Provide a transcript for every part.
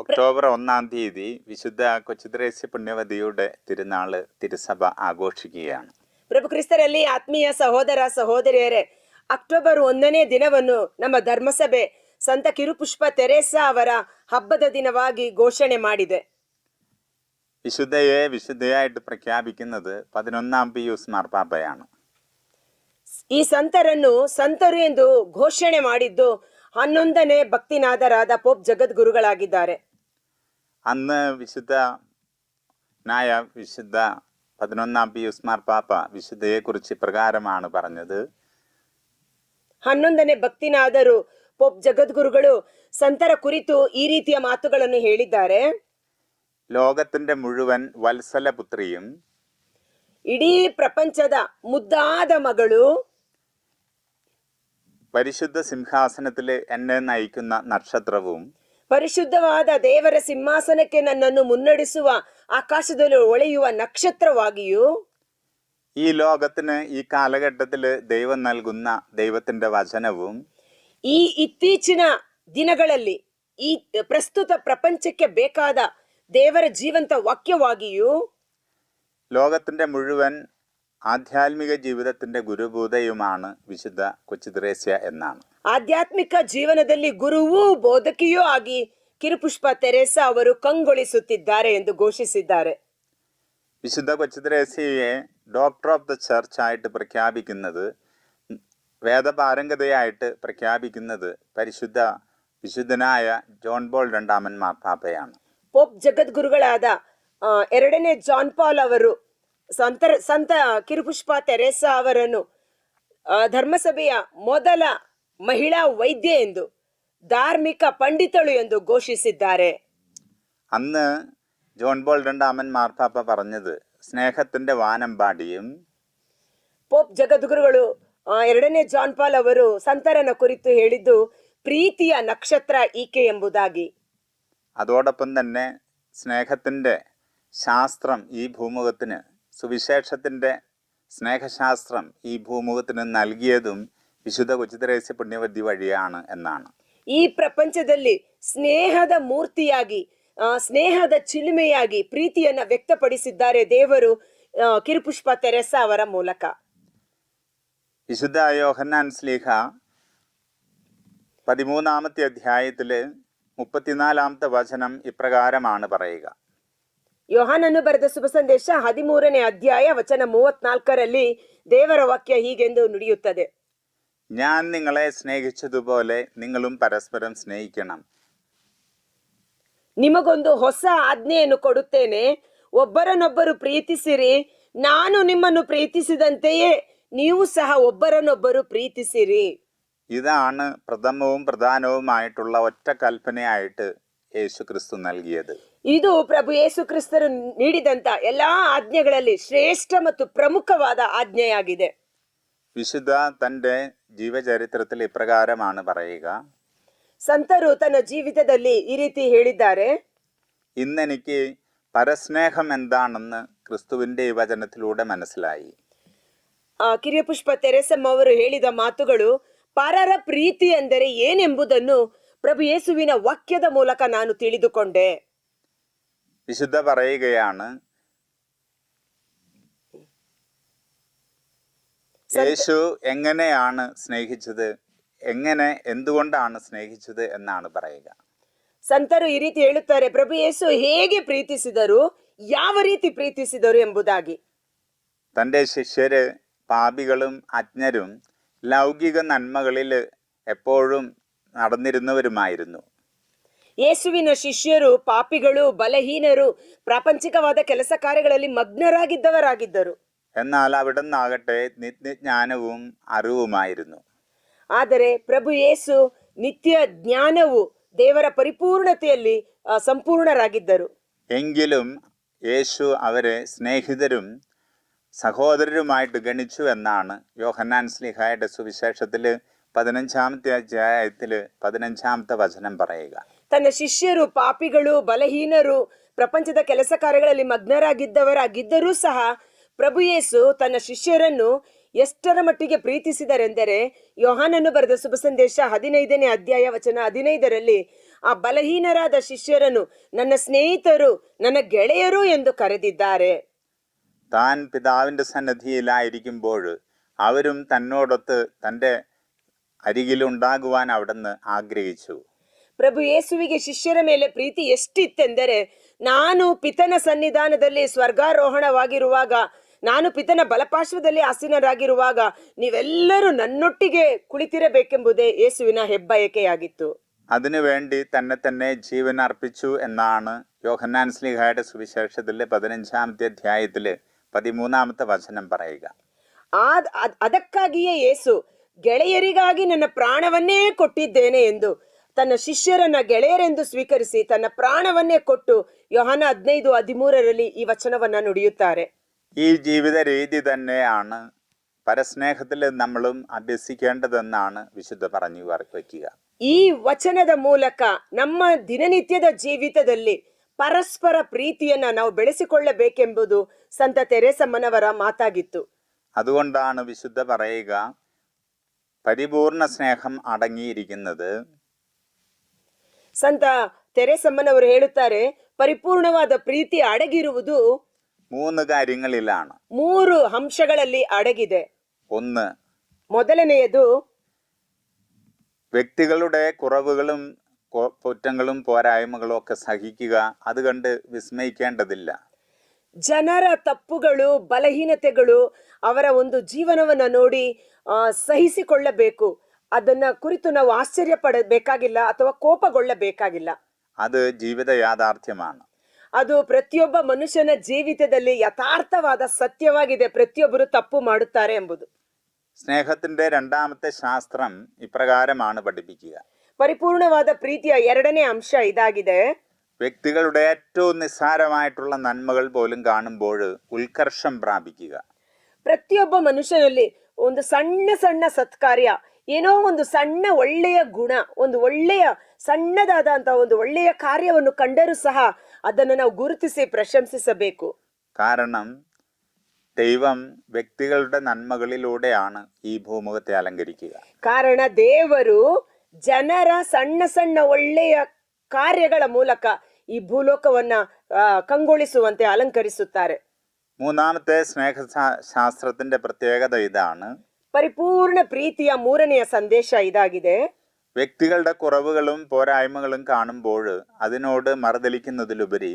October 1-ാം തീയതി വിശുദ്ധ കൊച്ചുത്രേസ്യ പുണ്യവതിയുടെ തിരുനാള് തിരുസഭ ആഘോഷിക്കുകയാണ്. ಪ್ರಭು ಕ್ರಿಸ್ತರಲ್ಲಿ ಆತ್ಮೀಯ ಸಹೋದರ ಸಹೋದರಿಯರೇ, ಅಕ್ಟೋಬರ್ 1ನೇ ದಿನವನ್ನು ನಮ್ಮ ಧರ್ಮಸಭೆ ಸಂತ ಕಿರುಪುಷ್ಪ ತೆರೇಸಾ ಅವರ ಹಬ್ಬದ ದಿನವಾಗಿ ಘೋಷಣೆ ಮಾಡಿದೆ. വിശുദ്ധയെ വിശുദ്ധയായിട്ട് പ്രഖ്യാപിക്കുന്നത് 11-ാം പിയൂസ് മാർപ്പാപ്പയാണ്. ಈ ಸಂತರನ್ನು ಸಂತರು ಎಂದು ಘೋಷಣೆ ಮಾಡಿದ್ದು 11ನೇ ಭಕ್ತಿನಾದರಾದ ಪೋಪ್ ಜಗದ್ಗುರುಗಳಾಗಿದ್ದಾರೆ. അന്ന് വിശുദ്ധനായ വിശുദ്ധ 11-ാം പിയൂസ് മാർപ്പാപ്പ വിശുദ്ധയെക്കുറിച്ച് പ്രകാരമാണ് പറഞ്ഞത്. 11ನೇ ಭಕ್ತಿನಾದರು ಪೋಪ್ ಜಗದ್ಗುರುಗಳು ಸಂತರ ಕುರಿತು ಈ ರೀತಿಯ ಮಾತುಗಳನ್ನು ಹೇಳಿದ್ದಾರೆ. ലോകത്തിന്റെ മുഴുവൻ വത്സലപുത്രിയും ಇಡೀ ಪ್ರಪಂಚದ ಮುದ್ದಾದ ಮಗಳು, പരിശുദ്ധ സിംഹാസനത്തിൽ എന്നെ നയിക്കുന്ന നക്ഷത്രവും, ಪರಿಶುದ್ಧವಾದ ದೇವರ ಸಿಂಹಾಸನಕ್ಕೆ ನನ್ನನ್ನು ಮುನ್ನಡೆಸುವ ಆಕಾಶದಲ್ಲಿ ಹೊಳೆಯುವ ನಕ್ಷತ್ರವಾಗಿಯೂ, ഈ ലോകത്തിന് ഈ കാലഘട്ടത്തിൽ ദൈവം നൽകുന്ന ദൈവത്തിന്റെ വചനവും, ಈ ಇತ್ತೀಚಿನ ದಿನಗಳಲ್ಲಿ ಈ ಪ್ರಸ್ತುತ ಪ್ರಪಂಚಕ್ಕೆ ಬೇಕಾದ ದೇವರ ಜೀವಂತ ವಾಕ್ಯವಾಗಿಯೂ, ലോകത്തിന്റെ മുഴുവൻ ആധ്യാത്മിക ജീവിതത്തിന്റെ ഗുരുഭൂതയുമാണ് വിശുദ്ധ കൊച്ചുത്രേസ്യ എന്നാണ്. ಆಧ್ಯಾತ್ಮಿಕ ಜೀವನದಲ್ಲಿ ಗುರುವೂ ಬೋಧಕಿಯೂ ಆಗಿ ಕಿರುಪುಷ್ಪ ತೆರೇಸಾ ಅವರು ಕಂಗೊಳಿಸುತ್ತಿದ್ದಾರೆ ಎಂದು ಘೋಷಿಸಿದ್ದಾರೆ. വിശുദ്ധ കൊച്ചുത്രേസ്യയെ ഡോക്ടർ ഓഫ് ദ ചർച്ച് ആയിട്ട് പ്രഖ്യാപിക്കുന്നത്, വേദപാരംഗതയായിട്ട് പ്രഖ്യാപിക്കുന്നത് വിശുദ്ധനായ ജോൺ പോൾ 2-ാമൻ മാർപ്പാപ്പയാണ്. ಪೋಪ್ ಜಗದ್ಗುರುಗಳಾದ 2ನೇ ಜಾನ್ ಪಾಲ್ ಅವರು ಸಂತ ಕಿರುಪುಷ್ಪ ತೆರೇಸಾ ಅವರನ್ನು ಧರ್ಮಸಭೆಯ ಮೊದಲ ಮಹಿಳಾ ವೈದ್ಯ ಎಂದು, ಧಾರ್ಮಿಕ ಪಂಡಿತಳು ಎಂದು ಘೋಷಿಸಿದ್ದಾರೆ. അന്ന് ജോൺ പോൾ 2-ാമൻ മാർപ്പാപ്പ പറഞ്ഞത് സ്നേഹത്തിന്റെ വാനമ്പാടിയും, ಪೋಪ್ ಜಗದ್ಗುರುಗಳು 2ನೇ ಜಾನ್ ಪಾಲ್ ಅವರು ಸಂತರನ ಕುರಿತು ಹೇಳಿದ್ದು ಪ್ರೀತಿಯ ನಕ್ಷತ್ರ ಈಕೆ ಎಂಬುದಾಗಿ. അതോടൊപ്പം തന്നെ സ്നേഹത്തിന്റെ ശാസ്ത്രം ഈ ഭൂമുഖത്തിന്, സുവിശേഷത്തിന്റെ സ്നേഹശാസ്ത്രം ഈ ഭൂമുഖത്തിന് നൽകിയതും വിശുദ്ധ കൊച്ചുത്രേസ്യ പുണ്യവതി വഴിയാണ് എന്നാണ്. ಈ ಪ್ರಪಂಚದಲ್ಲಿ ಸ್ನೇಹದ ಮೂರ್ತಿಯಾಗಿ, ಸ್ನೇಹದ ಚಿಲುಮೆಯಾಗಿ ಪ್ರೀತಿಯನ್ನ ವ್ಯಕ್ತಪಡಿಸಿದ್ದಾರೆ ದೇವರು ಕಿರುಪುಷ್ಪ ತೆರೇಸಾ ಅವರ ಮೂಲಕ. വിശുദ്ധ യോഹന്നാൻ ശ്ലീഹ 13-ാമത്തെ അധ്യായത്തില് 34-ാമത്തെ വചനം ഇപ്രകാരമാണ് പറയുക. ಯೋಹಾನನು ಬರೆದ ಶುಭ ಸಂದೇಶ 13ನೇ ಅಧ್ಯಾಯ ವಚನ 34ರಲ್ಲಿ ದೇವರ ವಾಕ್ಯ ಹೀಗೆಂದು ನುಡಿಯುತ್ತದೆ. ഞാൻ നിങ്ങളെ സ്നേഹിച്ചതുപോലെ നിങ്ങളും പരസ്പരം സ്നേഹിക്കണം. ನಿಮಗೊಂದು ಹೊಸ ಆಜ್ಞೆಯನ್ನು ಕೊಡುತ್ತೇನೆ, ಒಬ್ಬರನ್ನೊಬ್ಬರು ಪ್ರೀತಿಸಿರಿ. ನಾನು ನಿಮ್ಮನ್ನು ಪ್ರೀತಿಸಿದಂತೆಯೇ ನೀವು ಸಹ ಒಬ್ಬರನ್ನೊಬ್ಬರು ಪ್ರೀತಿಸಿರಿ. ഇതാണ് പ്രഥമവും പ്രധാനവുമായിട്ടുള്ള ഒറ്റ കൽപ്പനയായിട്ട് യേശു ക്രിസ്തു നൽകിയത്. ಇದು ಪ್ರಭು ಯೇಸು ಕ್ರಿಸ್ತರು ನೀಡಿದಂತ ಎಲ್ಲಾ ಆಜ್ಞೆಗಳಲ್ಲಿ ಶ್ರೇಷ್ಠ ಮತ್ತು ಪ್ರಮುಖವಾದ ಆಜ್ಞೆಯಾಗಿದೆ. വിശുദ്ധ തന്റെ ജീവചരിത്രത്തിൽ ഇപ്രകാരമാണ് പറയുക. ಸಂತರು ತನ್ನ ಜೀವಿತದಲ್ಲಿ ಈ ರೀತಿ ಹೇಳಿದ್ದಾರೆ. ഇന്നെനിക്ക് പരസ്നേഹം എന്താണെന്ന് ക്രിസ്തുവിന്റെ ഈ വചനത്തിലൂടെ മനസ്സിലായി. ಕಿರುಪುಷ್ಪ ತೆರೇಸಮ್ಮ ಅವರು ಹೇಳಿದ ಮಾತುಗಳು ಪರರ ಪ್ರೀತಿ ಅಂದರೆ ಏನೆಂಬುದನ್ನು ಪ್ರಭು ಯೇಸುವಿನ ವಾಕ್ಯದ ಮೂಲಕ ನಾನು ತಿಳಿದುಕೊಂಡೆ. വിശുദ്ധ പറയുകയാണ്, യേശു എങ്ങനെയാണ് സ്നേഹിച്ചത്, എന്തുകൊണ്ടാണ് സ്നേഹിച്ചത് എന്നാണ് പറയുക. ಸಂತರು ಈ ರೀತಿ ಹೇಳುತ್ತಾರೆ, ಪ್ರಭು ಯೇಸು ಹೇಗೆ ಪ್ರೀತಿಸಿದರು, ಯಾವ ರೀತಿ ಪ್ರೀತಿಸಿದರು ಎಂಬುದಾಗಿ. തന്റെ ശിഷ്യര് പാപികളും അജ്ഞരും ലൗകിക നന്മകളിൽ എപ്പോഴും നടന്നിരുന്നവരുമായിരുന്നു. ಯೇಸುವಿನ ಶಿಷ್ಯರು ಪಾಪಿಗಳು, ಬಲಹೀನರು, ಪ್ರಾಪಂಚಿಕವಾದ ಕೆಲಸ ಕಾರ್ಯಗಳಲ್ಲಿ ಮಗ್ನರಾಗಿದ್ದವರಾಗಿದ್ದರು. എന്നാൽ അവിടെ നിന്നാകട്ടെ നിത്യജ്ഞാനവും അറിവുമായിരുന്നു. ಆದರೆ ಪ್ರಭು ಯೇಸು ನಿತ್ಯ ಜ್ಞಾನವು ದೇವರ ಪರಿಪೂರ್ಣತೆಯಲ್ಲಿ ಸಂಪೂರ್ಣರಾಗಿದ್ದರು. എങ്കിലും യേശു അവരെ സ്നേഹിതരും സഹോദരരുമായിട്ട് ഗണിച്ചു എന്നാണ് യോഹന്നാൻ ശ്ലീഹായുടെ സുവിശേഷത്തിൽ 15-ാമത്തെ അധ്യായത്തിൽ 15-ാമത്തെ വചനം പറയുക. ತನ್ನ ಶಿಷ್ಯರು ಪಾಪಿಗಳು, ಬಲಹೀನರು, ಪ್ರಪಂಚದ ಕೆಲಸ ಕಾರ್ಯಗಳಲ್ಲಿ ಮಗ್ನರಾಗಿದ್ದವರಾಗಿದ್ದರೂ ಸಹ ಪ್ರಭು ಯೇಸು ತನ್ನ ಶಿಷ್ಯರನ್ನು ಎಷ್ಟರ ಮಟ್ಟಿಗೆ ಪ್ರೀತಿಸಿದರೆಂದರೆ ಯೋಹಾನನು ಬರೆದ ಶುಭ ಸಂದೇಶ 15ನೇ ಅಧ್ಯಾಯ ವಚನ 15ರಲ್ಲಿ ಆ ಬಲಹೀನರಾದ ಶಿಷ್ಯರನ್ನು ನನ್ನ ಸ್ನೇಹಿತರು, ನನ್ನ ಗೆಳೆಯರು ಎಂದು ಕರೆದಿದ್ದಾರೆ. താൻ പിതാവിൻ്റെ സന്നിധിയിലായിരിക്കുമ്പോൾ അവരും തന്നോടൊത്ത് തൻ്റെ അരികിലുണ്ടാകുവാൻ അവിടുന്ന് ആഗ്രഹിച്ചു. ಪ್ರಭು ಯೇಸುವಿಗೆ ಶಿಷ್ಯರ ಮೇಲೆ ಪ್ರೀತಿ ಎಷ್ಟಿತ್ತೆಂದರೆ, ನಾನು ಪಿತನ ಸನ್ನಿಧಾನದಲ್ಲಿ ಸ್ವರ್ಗಾರೋಹಣವಾಗಿರುವಾಗ, ನಾನು ಪಿತನ ಬಲಪಾರ್ಶ್ವದಲ್ಲಿ ಆಸೀನರಾಗಿರುವಾಗ ನೀವೆಲ್ಲರೂ ನನ್ನೊಟ್ಟಿಗೆ ಕುಳಿತಿರಬೇಕೆಂಬುದೇ ಯೇಸುವಿನ ಹೆಬ್ಬಯಕೆಯಾಗಿತ್ತು. അതിനുവേണ്ടി തന്നെ ജീവൻ അർപ്പിച്ചു എന്നാണ് യോഹന്നാൻ ശ്ലീഹായുടെ സുവിശേഷത്തിലെ 15ാമത്തെ അധ്യായത്തില് 13ാമത്തെ വചനം പറയുക. ಅದಕ್ಕಾಗಿಯೇ ಯೇಸು ಗೆಳೆಯರಿಗಾಗಿ ನನ್ನ ಪ್ರಾಣವನ್ನೇ ಕೊಟ್ಟಿದ್ದೇನೆ ಎಂದು ತನ್ನ ಶಿಷ್ಯರನ್ನ ಗೆಳೆಯರೆಂದು ಸ್ವೀಕರಿಸಿ ತನ್ನ ಪ್ರಾಣವನ್ನೇ ಕೊಟ್ಟು ಯೋಹಾನ 15:13ರಲ್ಲಿ ಈ ವಚನವನ್ನ ನುಡಿಯುತ್ತಾರೆ. ഈ ജീവിത രീതി തന്നെയാണ് പരസ്നേഹത്തിൽ നമ്മളും അഭ്യസിക്കേണ്ടതെന്നാണ് വിശുദ്ധ പറഞ്ഞു വയ്ക്കുക. ಈ ವಚನದ ಮೂಲಕ ನಮ್ಮ ದಿನನಿತ್ಯದ ಜೀವಿತದಲ್ಲಿ ಪರಸ್ಪರ ಪ್ರೀತಿಯನ್ನ ನಾವು ಬೆಳೆಸಿಕೊಳ್ಳಬೇಕೆಂಬುದು ಸಂತ ತೆರೇಸಮ್ಮನವರ ಮಾತಾಗಿತ್ತು. അതുകൊണ്ടാണ് വിശുദ്ധ പറയുക, പരിപൂർണ സ്നേഹം അടങ്ങിയിരിക്കുന്നത്. ಸಂತ ತೆರೇಸಮ್ಮನವರು ಹೇಳುತ್ತಾರೆ, ಪರಿಪೂರ್ಣವಾದ ಪ್ರೀತಿ ಅಡಗಿರುವುದು 3 കാര്യങ്ങളിലാണ്. 3 ಅಂಶಗಳಲ್ಲಿ ಅಡಗಿದೆ. 1, ಮೊದಲನೆಯದು വ്യക്തികളുടെ കുറവുകളും കുറ്റങ്ങളും പോരായ്മകളും ഒക്കെ സഹിക്കുക. അത് കണ്ട് വിസ്മയിക്കേണ്ടതില്ല. ಜನರ ತಪ್ಪುಗಳು, ಬಲಹೀನತೆಗಳು, ಅವರ ಒಂದು ಜೀವನವನ್ನ ನೋಡಿ ಸಹಿಸಿಕೊಳ್ಳಬೇಕು. ಅದನ್ನ ಕುರಿತು ನಾವು ಆಶ್ಚರ್ಯ ಪಡಬೇಕಾಗಿಲ್ಲ ಅಥವಾ ಕೋಪಗೊಳ್ಳಬೇಕಾಗಿಲ್ಲ. ಅದು ಜೀವಿತ യാഥാർത്ഥ്യമാണ്. ಅದು ಪ್ರತಿಯೊಬ್ಬ ಮನುಷ್ಯನ ಜೀವಿತದಲ್ಲಿ ಯಥಾರ್ಥವಾದ ಸತ್ಯವಾಗಿದೆ. ಪ್ರತಿಯೊಬ್ಬರು ತಪ್ಪು ಮಾಡುತ್ತಾರೆ ಎಂಬುದು. സ്നേഹത്തിന്റെ 2ാമത്തെ ശാസ്ത്രം ഇപ്രകാരമാണ് പഠിപ്പിക്കുക. ಪರಿಪೂರ್ಣವಾದ ಪ್ರೀತಿಯ 2ನೇ ಅಂಶ ಇದಾಗಿದೆ. വ്യക്തികളുടെ ഏറ്റവും നിസ്സാരമായിട്ടുള്ള നന്മകൾ പോലും കാണുമ്പോൾ ഉത്കർഷം പ്രാപിക്കുക. ಪ್ರತಿಯೊಬ್ಬ ಮನುಷ್ಯನಲ್ಲಿ ಒಂದು ಸಣ್ಣ ಸಣ್ಣ ಸತ್ಕಾರ್ಯ, ಏನೋ ಒಂದು ಸಣ್ಣ ಒಳ್ಳೆಯ ಗುಣ, ಒಂದು ಒಳ್ಳೆಯ ಸಣ್ಣದಾದಂತಹ ಒಂದು ಒಳ್ಳೆಯ ಕಾರ್ಯವನ್ನು ಕಂಡರೂ ಸಹ ಅದನ್ನು ನಾವು ಗುರುತಿಸಿ ಪ್ರಶಂಸಿಸಬೇಕು. കാരണം ദൈവം വ്യക്തികളുടെ നന്മകളിലൂടെയാണ് ഈ ഭൂമുഖത്തെ അലങ്കരിക്കുക. ಕಾರಣ ದೇವರು ಜನರ ಸಣ್ಣ ಸಣ್ಣ ಒಳ್ಳೆಯ ಕಾರ್ಯಗಳ ಮೂಲಕ ಈ ಭೂಲೋಕವನ್ನ ಕಂಗೊಳಿಸುವಂತೆ ಅಲಂಕರಿಸುತ್ತಾರೆ. 3ാമത്തെ സ്നേഹശാസ്ത്രത്തിന്റെ പ്രത്യേകത ഇതാണ്. ಪರಿಪೂರ್ಣ ಪ್ರೀತಿಯ 3ನೆಯ ಸಂದೇಶ ಇದಾಗಿದೆ. വ്യക്തികളുടെ കുറവുകളും പോരായ്മകളും കാണുമ്പോൾ അതിനോട് മറുതലിക്കുന്നതിലുപരി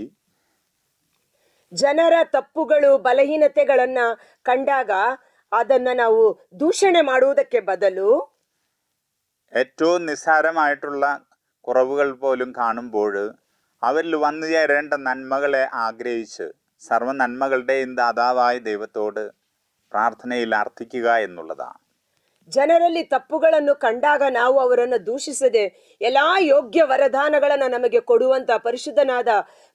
ಜನರ ತಪ್ಪುಗಳು, ಬಲಹೀನತೆಗಳನ್ನ ಕಂಡಾಗ ಅದನ್ನ ನಾವು ದೂಷಣೆ ಮಾಡುವುದಕ್ಕೆ ಬದಲು ഏറ്റവും നിസ്സാരമായിട്ടുള്ള കുറവുകൾ പോലും കാണുമ്പോൾ അവരിൽ വന്നു ചേരേണ്ട നന്മകളെ ആഗ്രഹിച്ച് സർവ്വ നന്മകളുടെയും ദാതാവായ ദൈവത്തോട് പ്രാർത്ഥനയിൽ അർത്ഥിക്കുക എന്നുള്ളതാണ്. ಜನರಲ್ಲಿ ತಪ್ಪುಗಳನ್ನು ಕಂಡಾಗ ನಾವು ಅವರನ್ನು ದೂಷಿಸದೆ ಎಲ್ಲಾ ಯೋಗ್ಯ ವರದಾನಗಳನ್ನ ನಮಗೆ ಕೊಡುವಂತ ಪರಿಶುದ್ಧನಾದ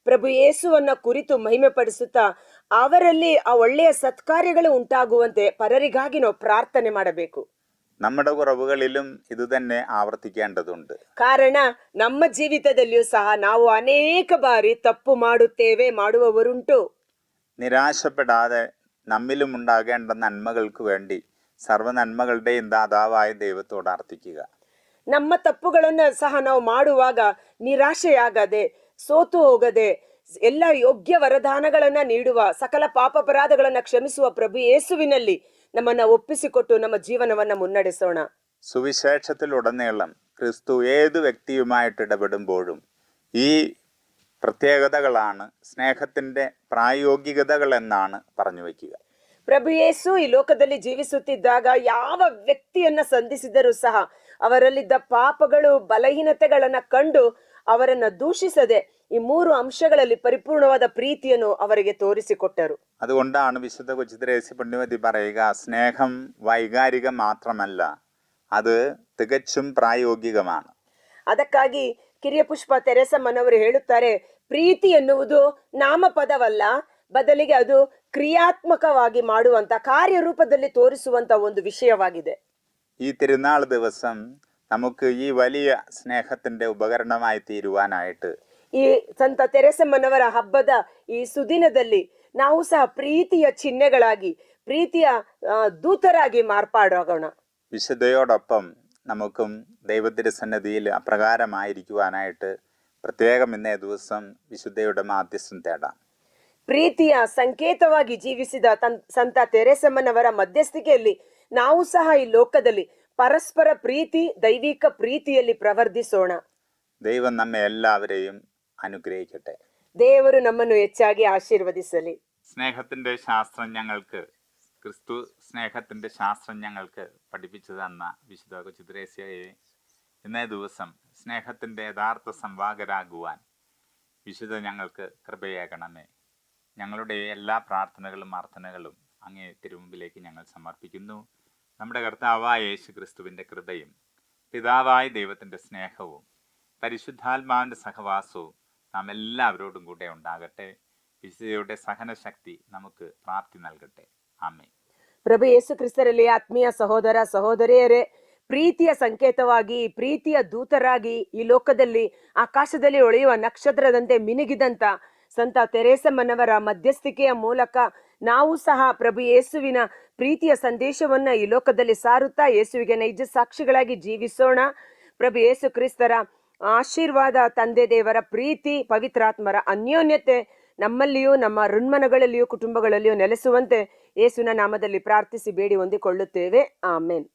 ಪ್ರಭು ಯೇಸುವನ್ನ ಕುರಿತು ಮಹಿಮೆ ಪಡಿಸುತ್ತಾ ಅವರಲ್ಲಿ ಆ ಒಳ್ಳೆಯ ಸತ್ಕಾರ್ಯಗಳು ಉಂಟಾಗುವಂತೆ ಪರರಿಗಾಗಿ ನಾವು ಪ್ರಾರ್ಥನೆ ಮಾಡಬೇಕು. നമ്മുടെ കുറവുകളിലും ഇത് തന്നെ ആവർത്തിക്കേണ്ടതുണ്ട്. ಕಾರಣ ನಮ್ಮ ಜೀವಿತದಲ್ಲಿಯೂ ಸಹ ನಾವು ಅನೇಕ ಬಾರಿ ತಪ್ಪು ಮಾಡುವವರುಂಟು. നിരാശപ്പെടാതെ നമ്മിലും ഉണ്ടാകേണ്ട നന്മകൾക്ക് വേണ്ടി സർവ്വ നന്മകളുടെയും ദാതാവായ ദൈവത്തോട് അർത്ഥിക്കുക. ನಮ್ಮ ತಪ್ಪುಗಳನ್ನ ಸಹ ನಾವು ಮಾಡುವಾಗ ನಿರಾಶೆಯಾಗದೆ, ಸೋತು ಹೋಗದೆ, ಎಲ್ಲ ಯೋಗ್ಯ ವರದಾನಗಳನ್ನ ನೀಡುವ, ಸಕಲ ಪಾಪಾಪರಾಧಗಳನ್ನ ಕ್ಷಮಿಸುವ ಪ್ರಭು ಯೇಸುವಿನಲ್ಲಿ ನಮ್ಮನ್ನ ಒಪ್ಪಿಸಿಕೊಟ್ಟು ನಮ್ಮ ಜೀವನವನ್ನ ಮುನ್ನಡೆಸೋಣ. സുവിശേഷത്തിലുടനീളം ക്രിസ്തു ഏത് വ്യക്തിയുമായിട്ട് ഇടപെടുമ്പോഴും ഈ പ്രത്യേകതകളാണ് സ്നേഹത്തിന്റെ പ്രായോഗികതകൾ എന്നാണ് പറഞ്ഞു വയ്ക്കുക. ಪ್ರಭು ಯೇಸು ಈ ಲೋಕದಲ್ಲಿ ಜೀವಿಸುತ್ತಿದ್ದಾಗ ಯಾವ ವ್ಯಕ್ತಿಯನ್ನ ಸಂಧಿಸಿದರೂ ಸಹ ಅವರಲ್ಲಿದ್ದ ಪಾಪಗಳು, ಬಲಹೀನತೆಗಳನ್ನ ಕಂಡು ಅವರನ್ನ ದೂಷಿಸದೆ ಈ 3 ಅಂಶಗಳಲ್ಲಿ ಪರಿಪೂರ್ಣವಾದ ಪ್ರೀತಿಯನ್ನು ಅವರಿಗೆ ತೋರಿಸಿಕೊಟ್ಟರು. അതുകൊണ്ടാണ് വിശുദ്ധ കൊച്ചുത്രേസ്യ പുണ്യവതി പറയുക, സ്നേഹം വൈകാരികം മാത്രമല്ല, അത് തികച്ചും പ്രായോഗികമാണ്. ಅದಕ್ಕಾಗಿ ಕಿರಿಯ ಪುಷ್ಪ ತೆರೇಸಮ್ಮನವರು ಹೇಳುತ್ತಾರೆ, ಪ್ರೀತಿ ಎನ್ನುವುದು ನಾಮಪದವಲ್ಲ, ಬದಲಿಗೆ ಅದು ಕ್ರಿಯಾತ್ಮಕವಾಗಿ ಮಾಡುವಂತ, ಕಾರ್ಯರೂಪದಲ್ಲಿ ತೋರಿಸುವಂತ ಒಂದು ವಿಷಯವಾಗಿದೆ. ഈ തിരുനാൾ ദിവസം നമുക്ക് ഈ വലിയ സ്നേഹത്തിന്റെ ഉപകരണമായി തീരുവാനായിട്ട് ಈ ಸಂತ ತೆರೇಸಮ್ಮನವರ ಹಬ್ಬದ ಈ ಸುದಿನದಲ್ಲಿ ನಾವು ಸಹ ಪ್ರೀತಿಯ ಚಿಹ್ನೆಗಳಾಗಿ, ಪ್ರೀತಿಯ ದೂತರಾಗಿ ಮಾರ್ಪಾಡಾಗೋಣ. വിശുദ്ധയോടൊപ്പം നമുക്കും ദൈവത്തിൻ്റെ സന്നിധിയിൽ അപ്രകാരമായിരിക്കുവാനായിട്ട് പ്രത്യേകം ഇന്നേ ദിവസം വിശുദ്ധയുടെ മാധ്യസ്ഥം തേടാം. ಪ್ರೀತಿಯ ಸಂಕೇತವಾಗಿ ಜೀವಿಸಿದ ಸಂತ ತೆರೇಸಮ್ಮನವರ ಮಧ್ಯಸ್ಥಿಕೆಯಲ್ಲಿ ನಾವು ಸಹ ಈ ಲೋಕದಲ್ಲಿ ಪರಸ್ಪರ ಪ್ರೀತಿ, ದೈವಿಕ ಪ್ರೀತಿಯಲ್ಲಿ ಪ್ರವರ್ಧಿಸೋಣ. ദൈവം നമ്മെ എല്ലാവരെയും അനുഗ്രഹിക്കട്ടെ. ದೇವರು ನಮ್ಮನ್ನು ಹೆಚ್ಚಾಗಿ ಆಶೀರ್ವದಿಸಲಿ. സ്നേഹത്തിൻ്റെ ശാസ്ത്രം ഞങ്ങൾക്ക്, ക്രിസ്തു സ്നേഹത്തിൻ്റെ ശാസ്ത്രം ഞങ്ങൾക്ക് പഠിപ്പിച്ചു തന്ന വിശുദ്ധ കൊച്ചു ത്രേസ്യയെ ഇന്നേ ദിവസം സ്നേഹത്തിൻ്റെ യഥാർത്ഥ സംവാഹകരാകുവാൻ വിശുദ്ധ ഞങ്ങൾക്ക് കൃപയേകണമേ. ഞങ്ങളുടെ എല്ലാ പ്രാർത്ഥനകളും അർത്ഥനകളും അങ്ങേ തിരുമുമ്പിലേക്ക് ഞങ്ങൾ സമർപ്പിക്കുന്നു. നമ്മുടെ കർത്താവായ യേശു ക്രിസ്തുവിൻ്റെ കൃപയും പിതാവായ ദൈവത്തിൻ്റെ സ്നേഹവും പരിശുദ്ധാത്മാവിൻ്റെ സഹവാസവും നാം എല്ലാവരോടും കൂടെ ഉണ്ടാകട്ടെ. വിശുദ്ധയുടെ സഹനശക്തി നമുക്ക് പ്രാപ്തി നൽകട്ടെ. ആമേൻ. ಪ್ರಭು ಯೇಸು ಕ್ರಿಸ್ತರಲ್ಲಿ ಆತ್ಮೀಯ ಸಹೋದರ ಸಹೋದರಿಯರೇ, ಪ್ರೀತಿಯ ಸಂಕೇತವಾಗಿ, ಪ್ರೀತಿಯ ದೂತರಾಗಿ ಈ ಲೋಕದಲ್ಲಿ ಆಕಾಶದಲ್ಲಿ ಹೊಳೆಯುವ ನಕ್ಷತ್ರದಂತೆ ಮಿನುಗಿದಂತ ಸಂತ ತೆರೇಸಮ್ಮನವರ ಮಧ್ಯಸ್ಥಿಕೆಯ ಮೂಲಕ ನಾವು ಸಹ ಪ್ರಭು ಯೇಸುವಿನ ಪ್ರೀತಿಯ ಸಂದೇಶವನ್ನ ಈ ಲೋಕದಲ್ಲಿ ಸಾರುತ್ತಾ ಯೇಸುವಿಗೆ ನೈಜ ಸಾಕ್ಷಿಗಳಾಗಿ ಜೀವಿಸೋಣ. ಪ್ರಭು ಯೇಸು ಕ್ರಿಸ್ತರ ಆಶೀರ್ವಾದ, ತಂದೆ ದೇವರ ಪ್ರೀತಿ, ಪವಿತ್ರಾತ್ಮರ ಅನ್ಯೋನ್ಯತೆ ನಮ್ಮಲ್ಲಿಯೂ ನಮ್ಮ ಋಣ್ಮನಗಳಲ್ಲಿಯೂ ಕುಟುಂಬಗಳಲ್ಲಿಯೂ ನೆಲೆಸುವಂತೆ ಯೇಸುವಿನ ನಾಮದಲ್ಲಿ ಪ್ರಾರ್ಥಿಸಿ ಬೇಡಿ ಹೊಂದಿಕೊಳ್ಳುತ್ತೇವೆ. ಆಮೇನ್.